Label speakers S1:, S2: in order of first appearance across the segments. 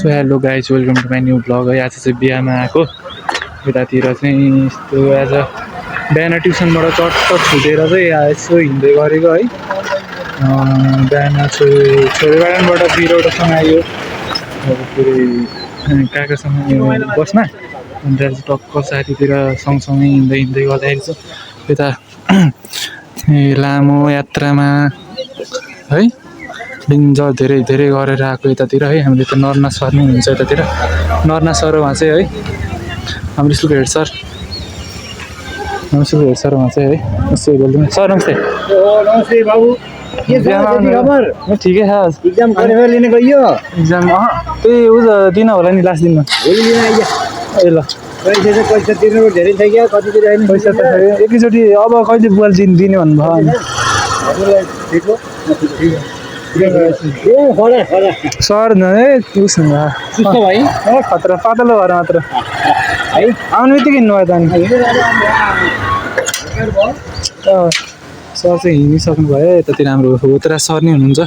S1: So hello guys welcome to my new blog है। आज चाहिँ बिहामा आएको यतातिर चाहिँ यस्तो आज बिहान ट्युसनबाट चट्ट छुटेर चाहिँ यसो हिँड्दै गरेको है। बिहान छोरीबाटबाट बिरौटासँग आयो अब पुरै काकासँग बस्न अन्त टक्क साथीतिर सँगसँगै हिँड्दै गर्दाखेरि चाहिँ यता लामो यात्रामा है डिन्जर धेरै गरेर आएको यतातिर है। हामीले त नर्ना सर नै हुन्छ यतातिर नर्ना सर उहाँ चाहिँ है हाम्रो स्कुलको हेड सर उहाँ चाहिँ है यसो बोल्नु सर नमस्ते।
S2: नमस्ते बाबु के छ खबर?
S1: ठिकै छ।
S2: एक्जाम परीक्षा लिन गइयो?
S1: एक्जाम त्यही उज दिन होला नि लास्ट दिनमा
S2: भोलि दिन आइज।
S1: ए ल
S2: पैसा तिर्नु धेरै छ क्या? कति तिर्नु?
S1: पैसा त एकैचोटि अब कहिले बुवाले दिने भन्नुभयो
S2: हजुरलाई ठिक हो?
S1: सर उसँग
S2: भाइ
S1: खतरा पातलो भएर मात्र
S2: है
S1: आउने बित्तिकै हिँड्नुभयो त अनि सर चाहिँ हिँडिसक्नु भयो यतातिर हाम्रो होत्रा सर नै हुनुहुन्छ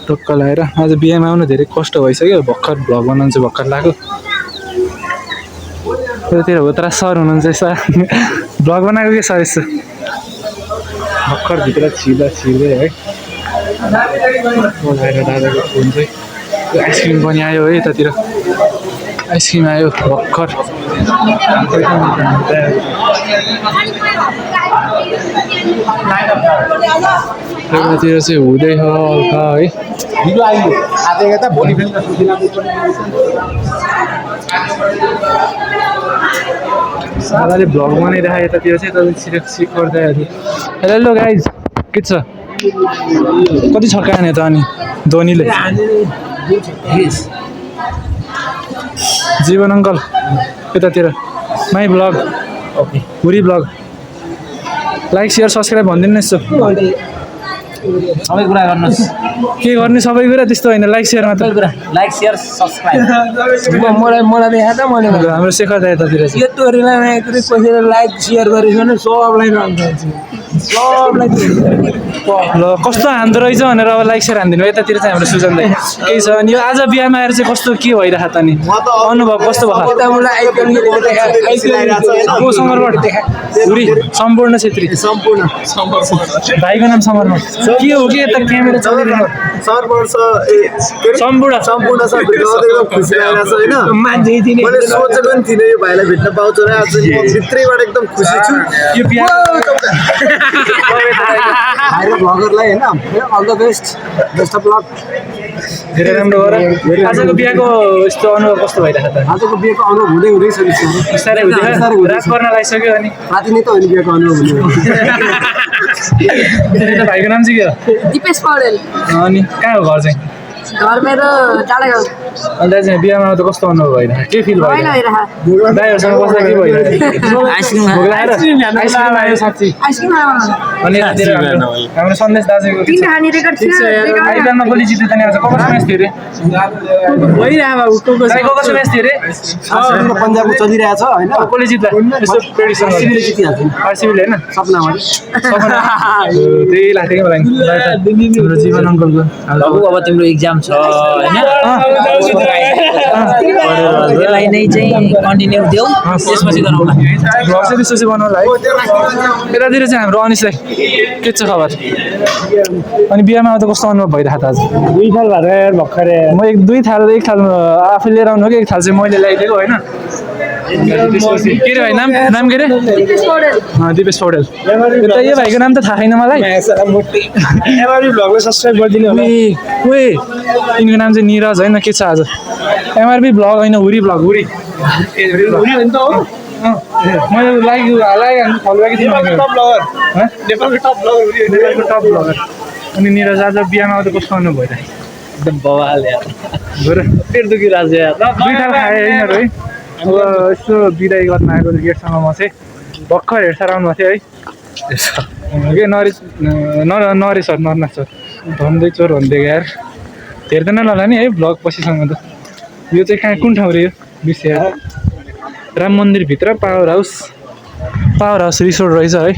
S1: टक्क लगाएर। आज बिहामा आउनु धेरै कष्ट भइसक्यो भर्खर भ्लग बनाउनु चाहिँ भर्खर लाग्यो। यतातिर होत्रा सर हुनुहुन्छ सर भ्लग बनाएको के सर यसो भर्खर भित्र छिर्दै है लगाएर दादाको फोन चाहिँ आइसक्रिम पनि आयो है यतातिर आइसक्रिम आयो भर्खर यतातिर चाहिँ हुँदैछ हल्का है। सालाले भ्लग बनाइरहेको यतातिर चाहिँ तपाईँ सिक गर्दै हेलो गाइज के छ कति छक्का हान्यो त अनि धोनीले? जीवन अङ्कल यतातिर माई ब्लग हुरी ब्लग लाइक सेयर सब्सक्राइब भनिदिनु न यसो
S2: सबै कुरा गर्नुहोस्।
S1: के गर्ने सबै कुरा त्यस्तो होइन लाइक सेयर मात्र
S2: लाइक सेयर सब्सक्राइब मलाई देखा त मैले
S1: हाम्रो शेखर दाइ यतातिर चाहिँ
S2: यो टोरीलाई कसैले लाइक सेयर गरेछ भने सबलाई सबलाई
S1: ल कस्तो हान्दो रहेछ भनेर अब लाइक सेयर हानिदिनु यतातिर चाहिँ हाम्रो सुजन दाइ केही छ अनि यो आज बिहामा आएर चाहिँ कस्तो के भइरहेको त नि अनुभव कस्तो भयो? को समरमठ हुरी सम्पूर्ण छेत्री भाइको नाम समरमठ के हो कि यता क्यामेरा चलिरहेको
S3: सम्पूर्ण छ एकदम खुसी लागिरहेको छ होइन। मैले सोचेको पनि थिइनँ यो भाइलाई भेट्न पाउँछु र आज म भित्रैबाट एकदम खुसी छु।
S1: यो बिहा
S2: भ्लगरलाई होइन all the best of luck.
S1: धेरै राम्रो गर। आजको बिहाको यस्तो अनुभव कस्तो भइरहेको त?
S2: आजको बिहेको अनुभव हुँदैछ
S1: बिस्तारै हुँदैछ रात पर्न लागिसक्यो अनि
S2: राति नै त होइन बिहेको अनुभव हुने।
S1: भाइको नाम चाहिँ के हो?
S4: दिपेश पौडेल।
S1: अनि कहाँ हो घर चाहिँ?
S4: घर मेरो डाँडागाउँ।
S1: अन्त चाहिँ बिहामा आउँदा कस्तो अनुभव भइरहेको के फिल भइरहेको दाइहरूसँग बस्दा के भइरहेको? आइसक्रिम आयो साँच्ची अनि यतातिर हाम्रो सन्देश दाजुको आइपीएलमा गोली जित्यो त नि आज कसको म्याच थियो अरे कसको म्याच थियो अरे
S2: पन्जाबको चलिरहेछ होइन
S1: कसले जित्ला यसो प्रेडिक्सन आरसिबीले होइन
S2: सपनामा
S1: त्यही लाग्थ्यो कि मलाई हाम्रो जीवन अङ्कलको
S5: अब तिम्रो एक्जाम छ होइन त्यसलाई नै चाहिँ कन्टिन्यू देऊ त्यसपछि गरौँला
S1: भ्लग चाहिँ त्यसपछि बनाउला है। यतातिर चाहिँ हाम्रो अनिसलाई के छ खबर? अनि बिहामा आउँदा कस्तो अनुभव भइरहेको त आज?
S2: 2 थाल भएर भर्खरै
S1: म एक थाल आफै लिएर आउनु हो कि एक थाल चाहिँ मैले ल्याइदिएको होइन। त्यसपछि के रे भाइ नाम के रे? दिपेश पौडेल। यो भाइको नाम त थाहा छैन मलाई।
S2: भ्लगलाई सब्सक्राइब गरिदिनु होला।
S1: यिनको नाम चाहिँ निरज होइन के छ आज? एमआरबी भ्लग होइन हुरी भ्लग हुरी मैले लाइक फलो गरेको थिएँ नेपालको टप ब्लगर। अनि निरज आज बिहामा आउँदा कस्तो अनुभव भइरहेको?
S5: एकदम बवाल यार पेट दुखिरहेको छ यार।
S1: 2 थाल खाएँ यिनीहरू है। अब यसो बिदाई गर्न आएको गेटसँग म चाहिँ भर्खर हेरसार आउनुभएको थियो है के नरे सर नर्ना सर भन्दै चोर भन्दै यार हेर्दैन होला नि है भ्लग पछिसँग त। यो चाहिँ कहाँ कुन ठाउँ रे यो बिर्सिया राम मन्दिरभित्र पावर हाउस रिसोर्ट रहेछ है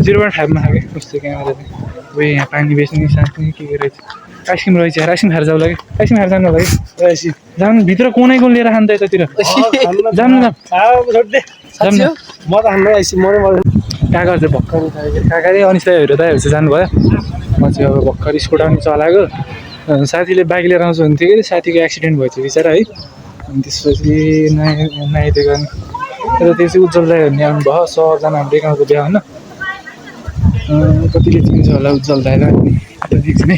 S1: 0.5 मा खाएको कस्तो क्यामेरा चाहिँ यहाँ पानी बेच्ने साँच्ने के रहेछ आइसक्रिम रहेछ यार आइसक्रिम खाएर जाउँला कि आइसक्रिम खाएर जानु होला कि जानु भित्र कुनैको लिएर खानु त यतातिर जानु न
S2: म त हाम्रो आइसक्रिम म
S1: काका चाहिँ भर्खर काकाले अनि दाइहरू चाहिँ जानुभयो म चाहिँ अब भर्खर स्कुटर पनि चलाएको साथीले बाइक लिएर आउँछु हुन्थ्यो कि साथीको एक्सिडेन्ट भएको थियो बिचरा है अनि त्यसपछि नआइदिएको अनि र त्यो चाहिँ उज्जवल दाइ भन्ने आउनुभयो 100जना हाम्रो गाउँको बिहा होइन कतिले चिन्छ होला उज्जवल दाइलाई यतादेखि नै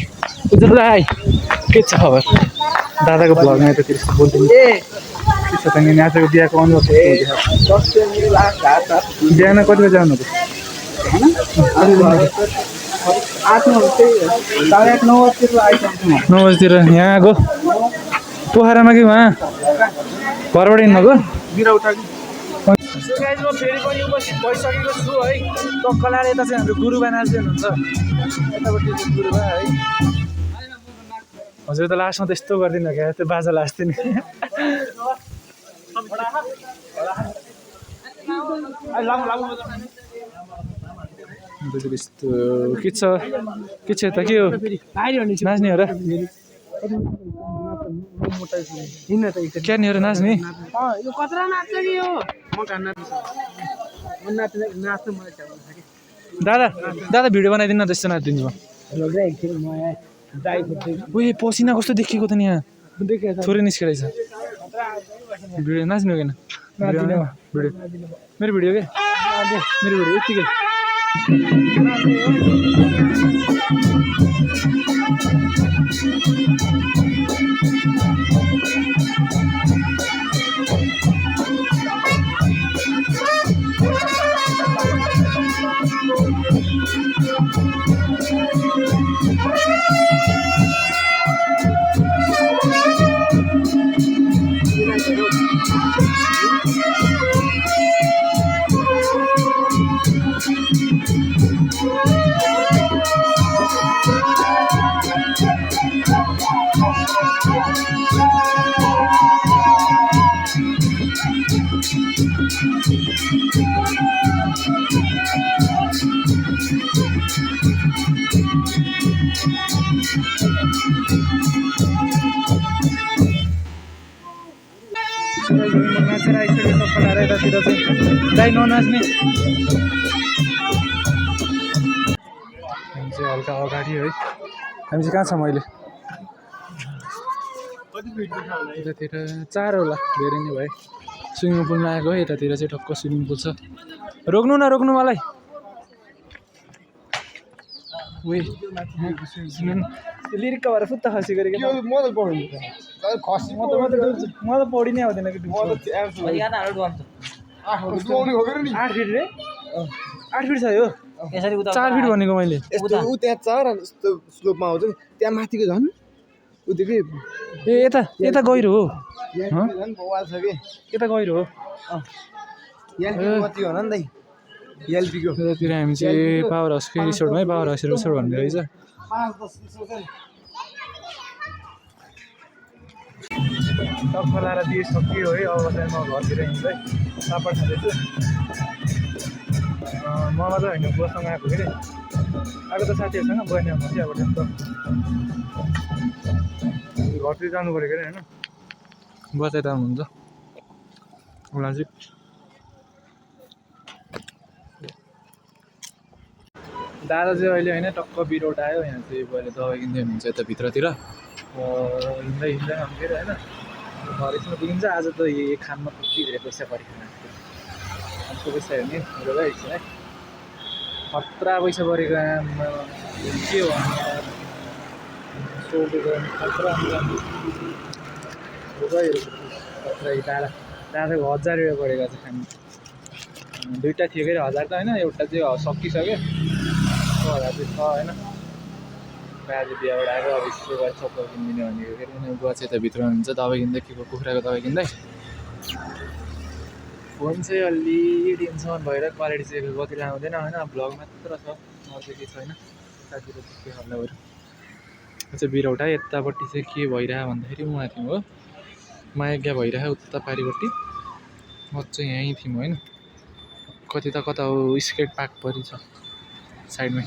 S1: उज्जवल दाइ के छ खबर दादाको भ्लगमा यतातिर बोलिदिनु त्यसो त नि आजको बिहाको अनुभव बिहान कति बजी आउनुभयो 9 बजीतिर यहाँ गयो पोखरामा कि उहाँ घरबाट हिँड्नुभयो म फेरि पनि उपस्थित भइसकेको छु है टक्कलाले यता चाहिँ हाम्रो गुरुबा नाच्दै हुनुहुन्छ यतापट्टि चाहिँ गुरुबा है हजुर त लास्टमा त यस्तो गर्दिनँ क्या त्यो बाजा लास्थ्यो नि यस्तो के छ यता के हो नाच्ने हो र क्यानिर नाच्ने दादा भिडियो बनाइदिनु न त्यस्तो नाचिदिन्छु म उयो पसिना कस्तो देखेको त नि यहाँ थोरै निस्केर छ भिडियो नाच्नु किन भिडियो मेरो भिडियो के मेरो भिडियो यतिकै नाचेर आइसक्यो टक्कलाएर यतातिर चाहिँ दाइ ननाच्ने हामी चाहिँ हल्का अगाडि है हामी चाहिँ कहाँ छौँ अहिले यतातिर 4 होला धेरै नै भयो स्विमिङ पुलमा आएको है यतातिर चाहिँ ठक्क स्विमिङ पुल छ रोक्नु न रोक्नु मलाई उही सुन्नु लिरिकका भएर फुत्ता खसी गरेको म त पौडी नै आउँदैन कि 8 फिट रे 8 फिट छ यो 4 फिट भनेको मैले
S3: यस्तो उ त्यहाँ चढ यस्तो स्लोपमा आउँछ त्यहाँ माथिको झन् उ त्यो के
S1: ए यता गहिरो हो
S3: झन् बवाल छ के
S1: यता गहिरो हो
S3: यहाँ कति हो न दाइ एलपीको
S1: यतातिर हामी चाहिँ पावर हाउसकै रिसोर्टमै पावर हाउस रिसोर्ट भन्ने रहेछ टक्कलाएर दिइसक्यो है अब चाहिँ म घरतिर हिँड्दै पापड खाँदैछु म मात्रै होइन बससँग आएको फेरि आएको त साथीहरूसँग बहिनी म चाहिँ अब त्यस्तो घरतिर जानु पऱ्यो के अरे होइन बचाइ त हुन्छ उसलाई चाहिँ दादा चाहिँ अहिले होइन टक्क बिरोट आयो यहाँ चाहिँ अहिले दबाई किन्दै हुनुहुन्छ यता भित्रतिर हिँड्दै हामी फेरि होइन घरसम्म पुगिन्छ आज त यो खानमा कति धेरै पैसा परेको अर्को पैसा हेर्ने मेरो भाइ है खतरा पैसा परेको आमा के हो सोधेको खतरा खतरा दादाको 1000 रुपियाँ परेको छ खानु दुईवटा थियो कि 1000 त होइन एउटा चाहिँ सकिसक्यो 1000 चाहिँ छ होइन बाजे बिहाबाट आएको अब यसो गरेर चप्पल किनिदिने भनेको फेरि उनीहरू बुवा चाहिँ यताभित्र हुनुहुन्छ दबाई किन्दै के को कुखुराको दबाई किन्दै फोन चाहिँ अलि दिनसम्म भएर क्वालिटी चाहिँ कति आउँदैन होइन भ्लग मात्र छ अरू चाहिँ के छैन साथीहरू के हल्ला गऱ्यो चाहिँ बिरौटा यतापट्टि चाहिँ के भइरहेको भन्दाखेरि माथि हो मायाज्ञा भइरहेको उता पारिपट्टि म चाहिँ यहीँ थियौँ होइन कति त कता हो स्केट पार्क परि छ साइडमै